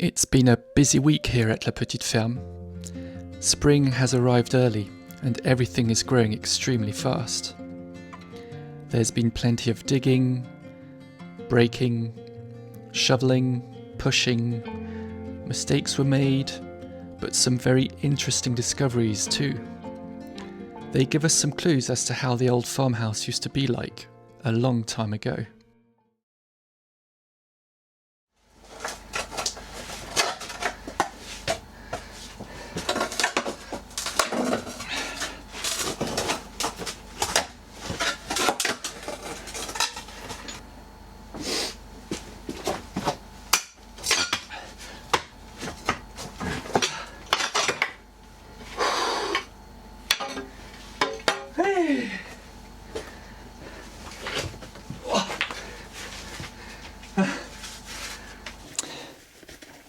It's been a busy week here at La Petite Ferme. Spring has arrived early and everything is growing extremely fast. There's been plenty of digging, breaking, shoveling, pushing. Mistakes were made, but some very interesting discoveries too. They give us some clues as to how the old farmhouse used to be like a long time ago.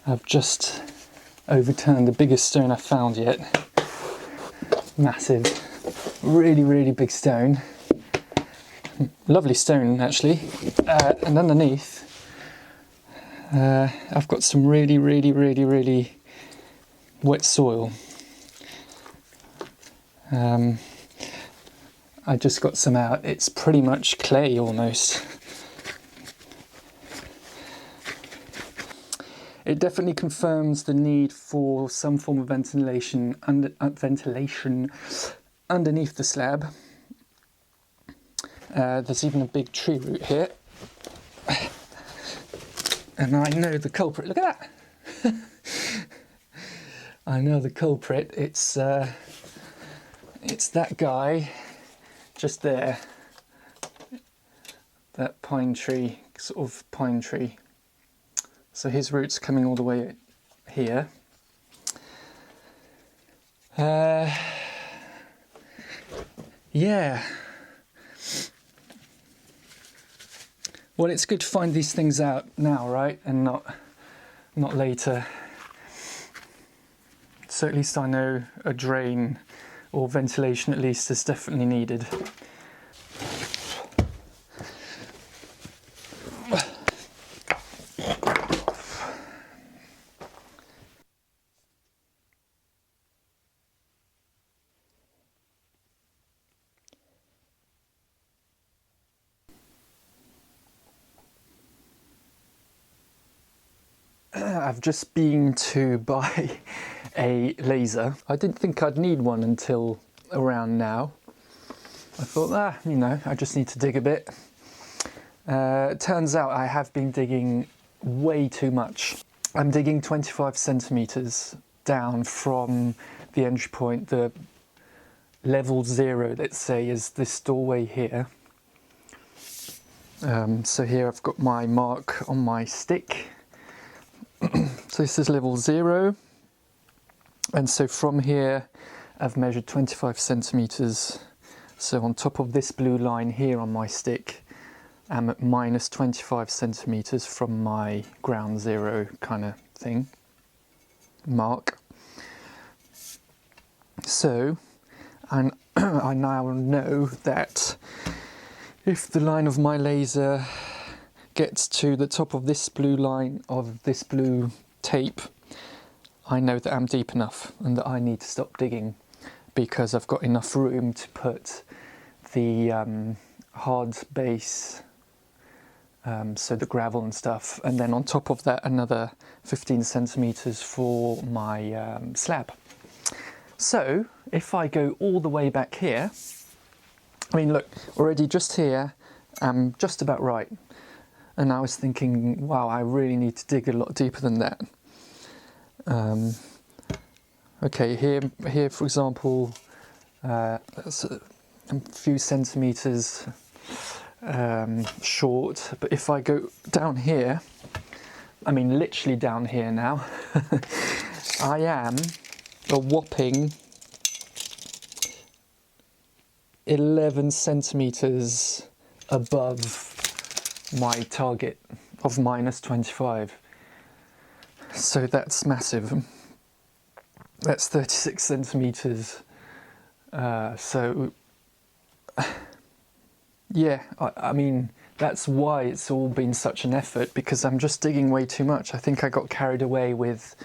I've just overturned the biggest stone I've found yet. Massive, really big stone. Lovely stone actually. And underneath I've got some really wet soil. I just got some out. It's pretty much clay almost. It definitely confirms the need for some form of ventilation underneath the slab. There's even a big tree root here. And I know the culprit. Look at that! I know the culprit. It's that guy just there. That pine tree, sort of pine tree. So his roots coming all the way here. Yeah. Well, it's good to find these things out now, right? And not later. So at least I know a drain or ventilation at least is definitely needed. I've just been to buy a laser. I didn't think I'd need one until around now. I thought, you know, I just need to dig a bit. It turns out I have been digging way too much. I'm digging 25 centimeters down from the entry point. The level 0, let's say, is this doorway here. So here I've got my mark on my stick. So this is level 0, and so from here I've measured 25 centimeters. So on top of this blue line here on my stick, I'm at minus 25 centimeters from my ground zero kind of thing, mark. So, and I now know that if the line of my laser gets to the top of this blue line of this blue tape, I know that I'm deep enough and that I need to stop digging because I've got enough room to put the hard base, so the gravel and stuff, and then on top of that another 15 centimeters for my slab. So if I go all the way back here, I mean look, already just here I'm just about right. And I was thinking, wow, I really need to dig a lot deeper than that. Okay, here, for example, that's a few centimeters short. But if I go down here, I mean literally down here now, I am a whopping 11 centimeters above my target of minus 25. So that's massive. That's 36 centimeters. So Yeah, I mean, that's why it's all been such an effort, because I'm just digging way too much. I think I got carried away with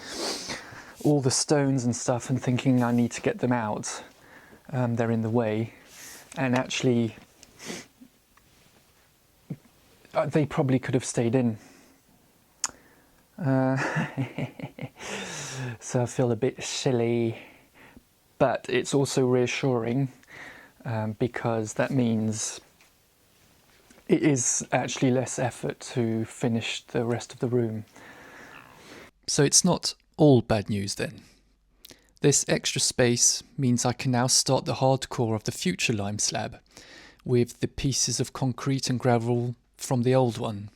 all the stones and stuff and thinking I need to get them out. They're in the way. And actually, they probably could have stayed in. So I feel a bit silly, but it's also reassuring because that means it is actually less effort to finish the rest of the room. So it's not all bad news then. This extra space means I can now start the hardcore of the future lime slab with the pieces of concrete and gravel from the old one.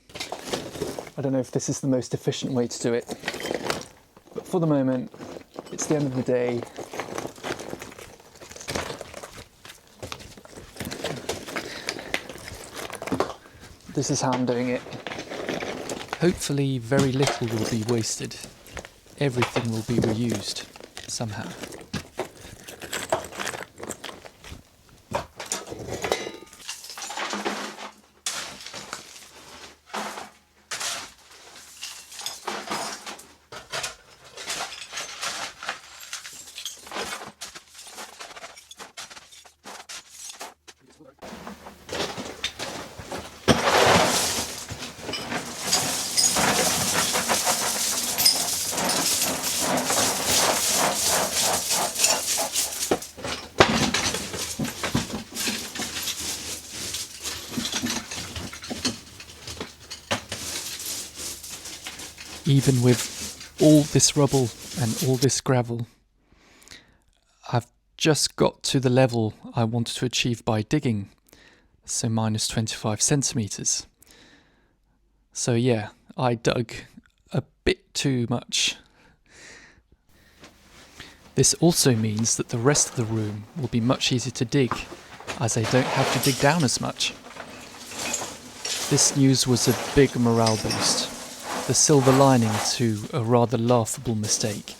I don't know if this is the most efficient way to do it, but for the moment, it's the end of the day. This is how I'm doing it. Hopefully very little will be wasted. Everything will be reused somehow. Even with all this rubble and all this gravel, I've just got to the level I wanted to achieve by digging, so minus 25 centimeters. So yeah, I dug a bit too much. This also means that the rest of the room will be much easier to dig, as I don't have to dig down as much. This news was a big morale boost. The silver lining to a rather laughable mistake.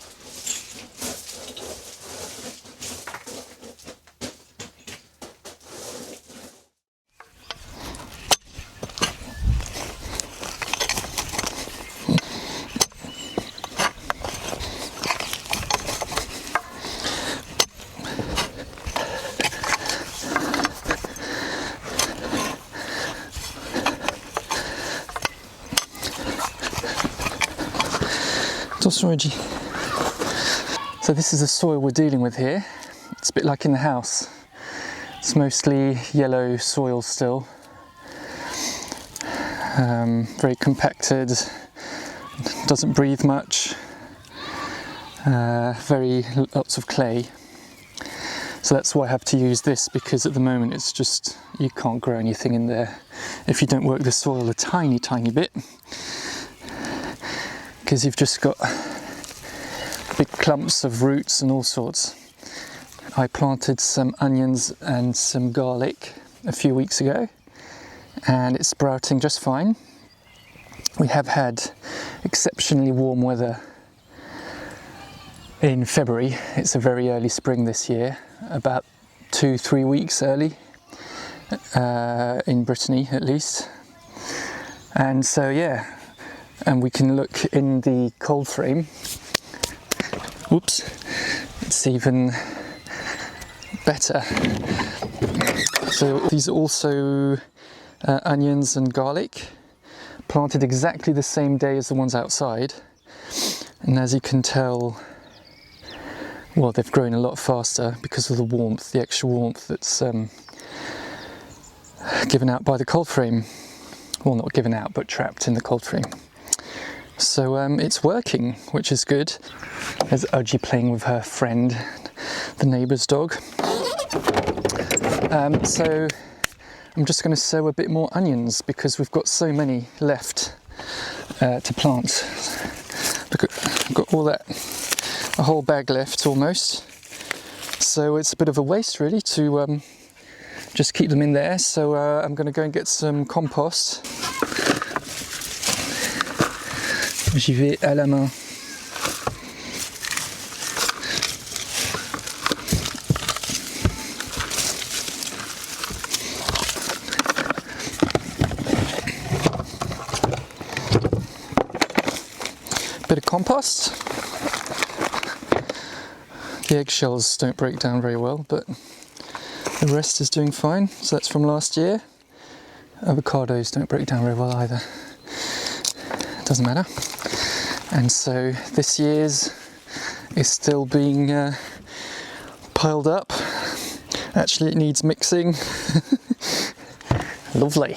So this is the soil we're dealing with here. It's a bit like in the house. It's mostly yellow soil still. Very compacted, doesn't breathe much. Lots of clay. So that's why I have to use this, because at the moment it's just, you can't grow anything in there if you don't work the soil a tiny bit. Because you've just got big clumps of roots and all sorts. I planted some onions and some garlic a few weeks ago, and it's sprouting just fine. We have had exceptionally warm weather in February. It's a very early spring this year, about 2-3 weeks early, in Brittany at least. And so yeah, and we can look in the cold frame. Whoops, it's even better. So these are also onions and garlic, planted exactly the same day as the ones outside. And as you can tell, well, they've grown a lot faster because of the warmth, the extra warmth that's given out by the cold frame. Well, not given out, but trapped in the cold frame. So it's working, which is good. There's Udgy playing with her friend, the neighbour's dog. So I'm just going to sow a bit more onions because we've got so many left to plant. Look, I've got all that, a whole bag left almost. So it's a bit of a waste really to just keep them in there. So I'm going to go and get some compost. J'y vais à la main. bit of compost. The eggshells don't break down very well, but the rest is doing fine. So that's from last year. Avocados don't break down very well either. Doesn't matter. And so this year's is still being piled up. Actually, it needs mixing. Lovely.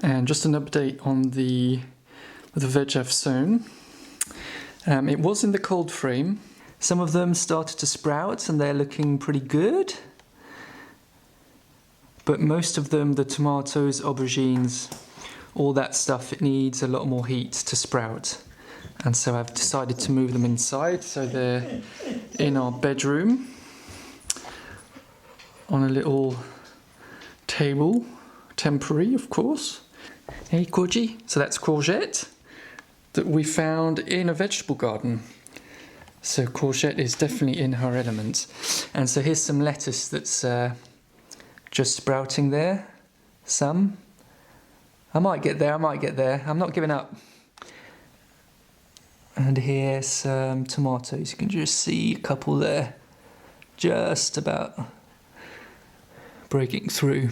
And just an update on the veg I've sown. It was in the cold frame. Some of them started to sprout and they're looking pretty good. But most of them, the tomatoes, aubergines, all that stuff, it needs a lot more heat to sprout. And so I've decided to move them inside. So they're in our bedroom on a little table, temporary of course. Hey Koji, so that's courgette that we found in a vegetable garden. So courgette is definitely in her element. And so here's some lettuce that's just sprouting there. Some. I might get there, I'm not giving up. And here's some tomatoes. You can just see a couple there, just about breaking through.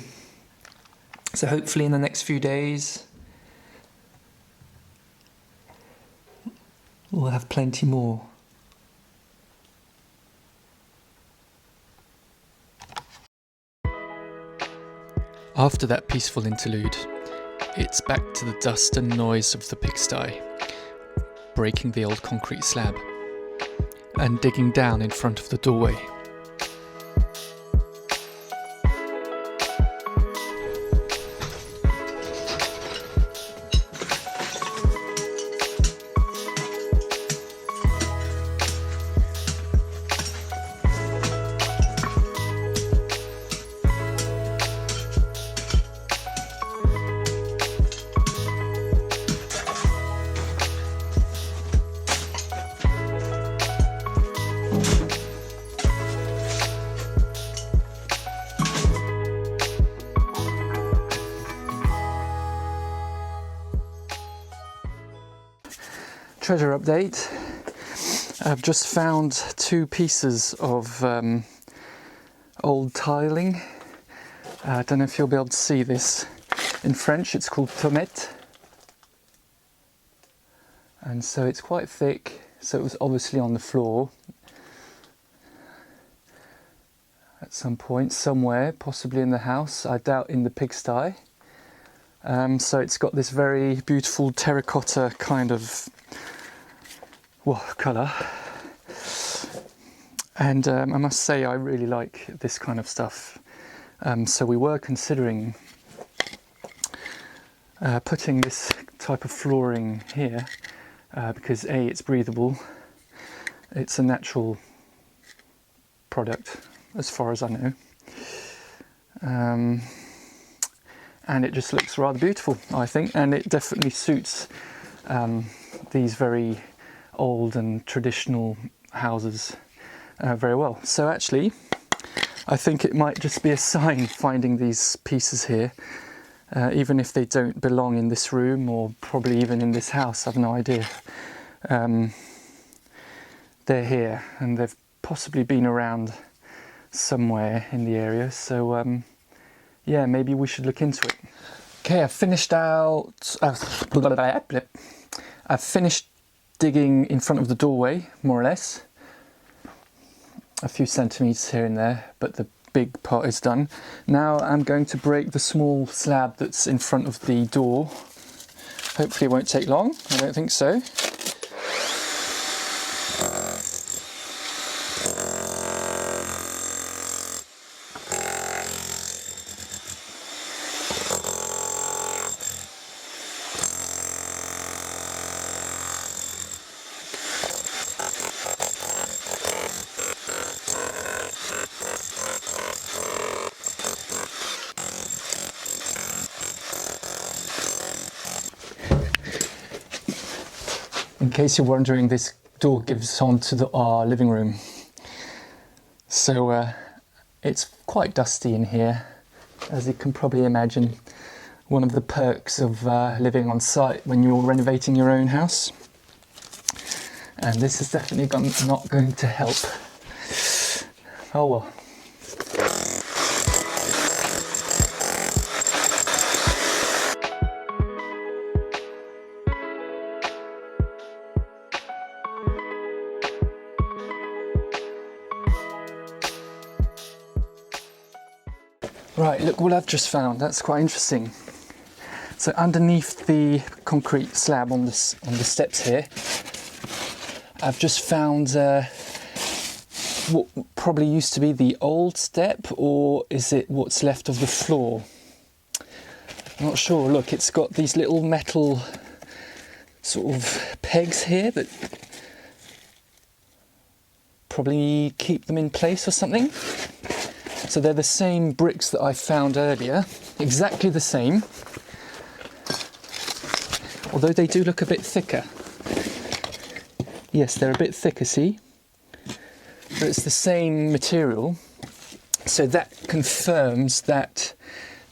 So hopefully in the next few days we'll have plenty more. After that peaceful interlude, it's back to the dust and noise of the pigsty, breaking the old concrete slab and digging down in front of the doorway. Treasure update. I've just found 2 pieces of old tiling. I don't know if you'll be able to see this. In French it's called tomate. And so it's quite thick, so it was obviously on the floor at some point, somewhere, possibly in the house, I doubt in the pigsty. So it's got this very beautiful terracotta kind of colour, And I must say I really like this kind of stuff. So we were considering putting this type of flooring here because A, it's breathable, it's a natural product as far as I know, and it just looks rather beautiful, I think, and it definitely suits these very old and traditional houses very well. So actually I think it might just be a sign finding these pieces here, even if they don't belong in this room or probably even in this house, I've no idea. They're here and they've possibly been around somewhere in the area, so yeah, maybe we should look into it. Okay, I've finished digging in front of the doorway, more or less. A few centimetres here and there, but the big part is done. Now I'm going to break the small slab that's in front of the door. Hopefully it won't take long, I don't think so. In case you're wondering, this door gives onto our living room. So it's quite dusty in here, as you can probably imagine. One of the perks of living on site when you're renovating your own house. And this is definitely not going to help. Oh well. Right, look what I've just found. That's quite interesting. So underneath the concrete slab on the steps here, I've just found what probably used to be the old step, or is it what's left of the floor? I'm not sure. Look, it's got these little metal sort of pegs here that probably keep them in place or something. So they're the same bricks that I found earlier, exactly the same, although they do look a bit thicker. Yes, they're a bit thicker, see? But it's the same material, so that confirms that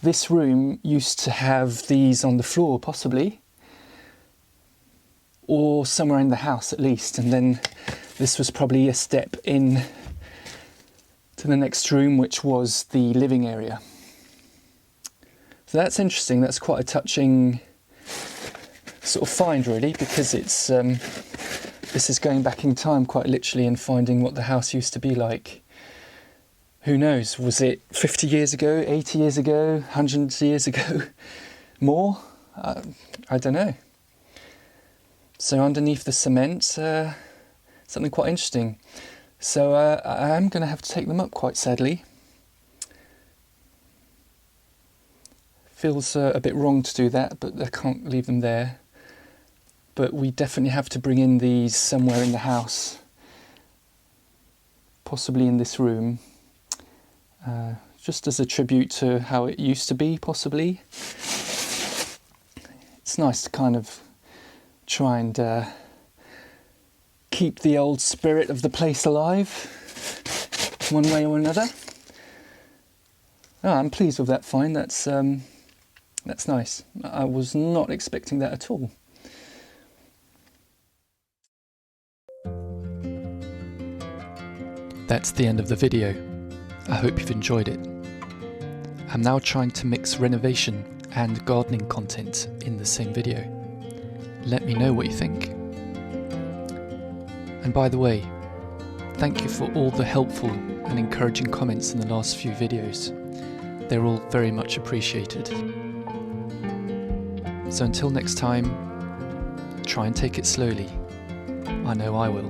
this room used to have these on the floor, possibly, or somewhere in the house at least, and then this was probably a step in to the next room, which was the living area. So that's interesting. That's quite a touching sort of find, really, because it's this is going back in time quite literally and finding what the house used to be like. Who knows? Was it 50 years ago, 80 years ago, 100 years ago, more? I don't know. So underneath the cement, something quite interesting. So I am going to have to take them up, quite sadly. Feels a bit wrong to do that, but I can't leave them there. But we definitely have to bring in these somewhere in the house, possibly in this room, just as a tribute to how it used to be, possibly. It's nice to kind of try and keep the old spirit of the place alive, one way or another. Oh, I'm pleased with that find. That's nice. I was not expecting that at all. That's the end of the video. I hope you've enjoyed it. I'm now trying to mix renovation and gardening content in the same video. Let me know what you think. And by the way, thank you for all the helpful and encouraging comments in the last few videos. They're all very much appreciated. So until next time, try and take it slowly. I know I will.